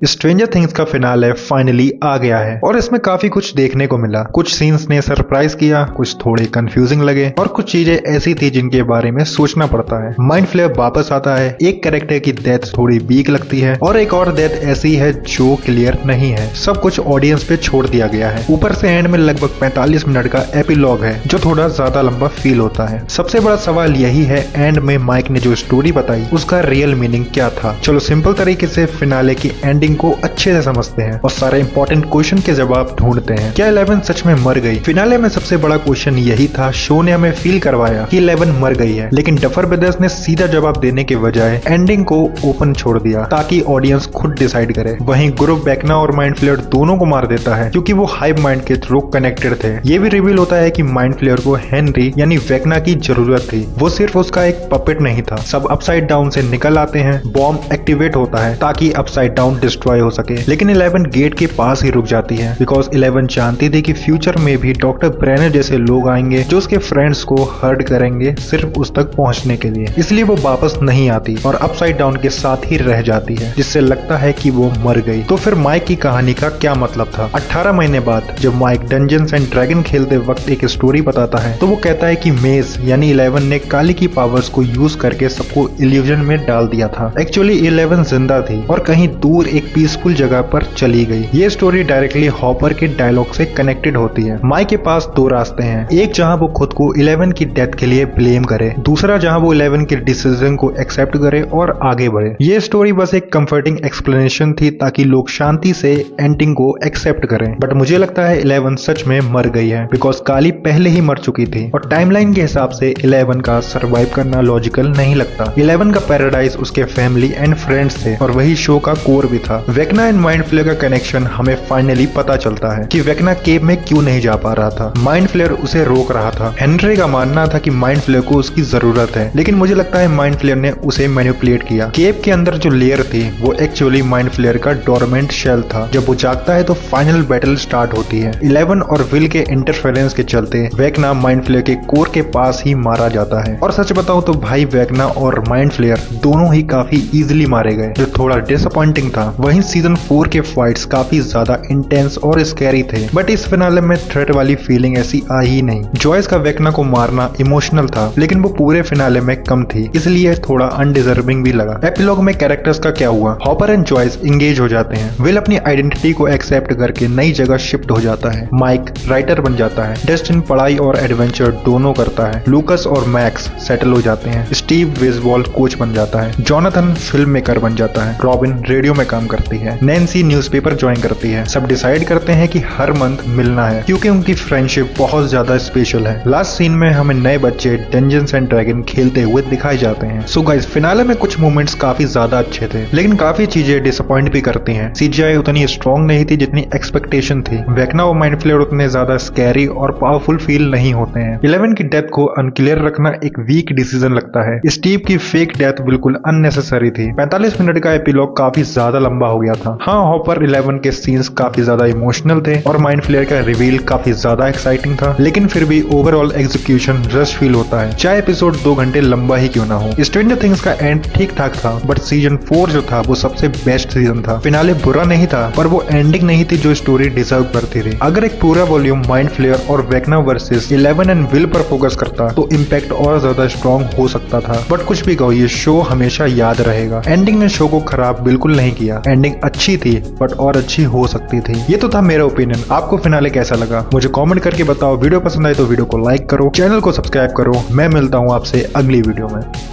Stranger things का finale finally आ गया है और इसमें काफी कुछ देखने को मिला। कुछ सीन्स ने सरप्राइज किया, कुछ थोड़े कंफ्यूजिंग लगे और कुछ चीजें ऐसी थी जिनके बारे में सोचना पड़ता है। माइंड फ्लेयर वापस आता है, एक कैरेक्टर की डेथ थोड़ी वीक लगती है और एक और डेथ ऐसी है जो क्लियर नहीं है। सब कुछ ऑडियंस पे छोड़ दिया गया है। ऊपर से एंड में लगभग 45 मिनट का एपिलॉग है जो थोड़ा ज्यादा लंबा फील होता है। सबसे बड़ा सवाल यही है, एंड में माइक ने जो स्टोरी बताई उसका रियल मीनिंग क्या था। चलो सिंपल तरीके से फिनाले की एंडिंग को अच्छे से समझते हैं और सारे इंपॉर्टेंट क्वेश्चन के जवाब ढूंढते हैं। क्या 11 सच में मर गई? फिनाले में सबसे बड़ा क्वेश्चन यही था। शो ने हमें फील करवाया कि 11 मर गई है, लेकिन डफर ब्रदर्स ने सीधा जवाब देने के बजाय एंडिंग को ओपन छोड़ दिया ताकि ऑडियंस खुद डिसाइड करे। वहीं ग्रुप वेक्ना और माइंड फ्लेयर दोनों को मार देता है क्योंकि वो हाइव माइंड के थ्रू कनेक्टेड थे। ये भी रिवील होता है कि माइंड फ्लेयर को हेनरी यानी वेक्ना की जरूरत थी, वो सिर्फ उसका एक पपेट नहीं था। सब अपसाइड डाउन से निकल आते हैं, बॉम्ब एक्टिवेट होता है ताकि अपसाइड डाउन डिस्ट्रॉय हो सके, लेकिन 11 गेट के पास ही रुक जाती है बिकॉज 11 जानती थी कि फ्यूचर में भी डॉक्टर ब्रेनर जैसे लोग आएंगे जो उसके फ्रेंड्स को हर्ट करेंगे सिर्फ उस तक पहुंचने के लिए। इसलिए वो वापस नहीं आती और अपसाइड डाउन के साथ ही रह जाती है, जिससे लगता है कि वो मर गई। तो फिर माइक की कहानी का क्या मतलब था? 18 महीने बाद जब माइक डंजन्स एंड ड्रैगन खेलते वक्त एक स्टोरी बताता है तो वो कहता है कि मेस यानी 11 ने काली की पावर्स को यूज करके सबको इल्यूजन में डाल दिया था। एक्चुअली 11 जिंदा थी और कहीं दूर एक पीसफुल जगह पर चली गई। ये स्टोरी डायरेक्टली हॉपर के डायलॉग से कनेक्टेड होती है। माइक के पास दो रास्ते हैं, एक जहां वो खुद को 11 की डेथ के लिए ब्लेम करे, दूसरा जहां वो 11 के डिसीजन को एक्सेप्ट करे और आगे बढ़े। ये स्टोरी बस एक कंफर्टिंग एक्सप्लेनेशन थी ताकि लोग शांति से एंडिंग को एक्सेप्ट करें, बट मुझे लगता है 11 सच में मर गई है बिकॉज काली पहले ही मर चुकी थी और टाइमलाइन के हिसाब से 11 का सर्वाइव करना लॉजिकल नहीं लगता। 11 का पैराडाइज उसके फैमिली एंड फ्रेंड्स थे और वही शो का कोर भी था। वेक्ना एंड माइंड फ्लेयर का कनेक्शन हमें फाइनली पता चलता है कि वेक्ना केव में क्यों नहीं जा पा रहा था। माइंड फ्लेयर उसे रोक रहा था। हेनरी का मानना था कि माइंड फ्लेयर को उसकी जरूरत है, लेकिन मुझे लगता है माइंड फ्लेयर ने उसे मैनिपुलेट किया। केव के अंदर जो लेयर थी वो एक्चुअली माइंड फ्लेयर का डोरमेंट शेल था। जब वो जागता है तो फाइनल बैटल स्टार्ट होती है। 11 और विल के इंटरफेरेंस के चलते वेक्ना माइंड फ्लेयर के कोर के पास ही मारा जाता है और सच बताऊं तो भाई वेक्ना और माइंड फ्लेयर दोनों ही काफी इजीली मारे गए, जो थोड़ा डिसअपॉइंटिंग था। वहीं सीजन 4 के फाइट्स काफी ज्यादा इंटेंस और स्कैरी थे, बट इस फिनाले में थ्रेट वाली फीलिंग ऐसी आई ही नहीं। जॉयस का वेक्ना को मारना इमोशनल था, लेकिन वो पूरे फिनाले में कम थी, इसलिए थोड़ा अनडिजर्विंग भी लगा। एपिलॉग में कैरेक्टर्स का क्या हुआ? हॉपर एंड जॉयस इंगेज हो जाते हैं। विल अपनी आइडेंटिटी को एक्सेप्ट करके नई जगह शिफ्ट हो जाता है। माइक राइटर बन जाता है। डस्टिन पढ़ाई और एडवेंचर दोनों करता है। लूकस और मैक्स सेटल हो जाते हैं। स्टीव बेसबॉल कोच बन जाता है। जोनाथन फिल्म मेकर बन जाता है। रॉबिन रेडियो में काम करती है। नैन्सी न्यूज़पेपर ज्वाइन करती है। सब डिसाइड करते हैं कि हर मंथ मिलना है क्योंकि उनकी फ्रेंडशिप बहुत ज्यादा स्पेशल है। लास्ट सीन में हमें नए बच्चे डंजन्स एंड ड्रैगन खेलते हुए दिखाए जाते हैं। सो गाइस, फिनाले में कुछ मोमेंट्स काफी ज्यादा अच्छे थे, लेकिन काफी चीजें डिसअपॉइंट भी करती हैं। सीजीआई उतनी स्ट्रॉन्ग नहीं थी जितनी एक्सपेक्टेशन थी। वेक्ना और माइंड फ्लेयर उतने ज्यादा स्कैरी और पावरफुल फील नहीं होते हैं। 11 की डेथ को अनक्लियर रखना एक वीक डिसीजन लगता है। स्टीव की फेक डेथ बिल्कुल अननेसेसरी थी। 45 मिनट का एपिलॉग काफी ज्यादा लंबा हो गया था। हाँ, हॉपर 11 के सीन्स काफी ज्यादा इमोशनल थे और माइंड फ्लेयर का रिवील काफी ज्यादा एक्साइटिंग था, लेकिन फिर भी ओवरऑल एग्जीक्यूशन रश फील होता है, चाहे एपिसोड 2 घंटे लंबा ही क्यों ना हो। स्ट्रेंजर थिंग्स का एंड ठीक ठाक था, बट सीजन 4 जो था वो सबसे बेस्ट सीजन था। फिनाले बुरा नहीं था, पर वो एंडिंग नहीं थी जो स्टोरी डिजर्व करती थी। अगर एक पूरा वॉल्यूम माइंड फ्लेयर और वेक्ना वर्सेस 11 एंड विल पर फोकस करता तो इम्पैक्ट और ज्यादा स्ट्रॉन्ग हो सकता था, बट कुछ भी कहो, ये शो हमेशा याद रहेगा। एंडिंग ने शो को खराब बिल्कुल नहीं किया। एंडिंग अच्छी थी, बट और अच्छी हो सकती थी। ये तो था मेरा ओपिनियन। आपको फिनाले कैसा लगा मुझे कमेंट करके बताओ। वीडियो पसंद आए तो वीडियो को लाइक करो, चैनल को सब्सक्राइब करो। मैं मिलता हूँ आपसे अगली वीडियो में।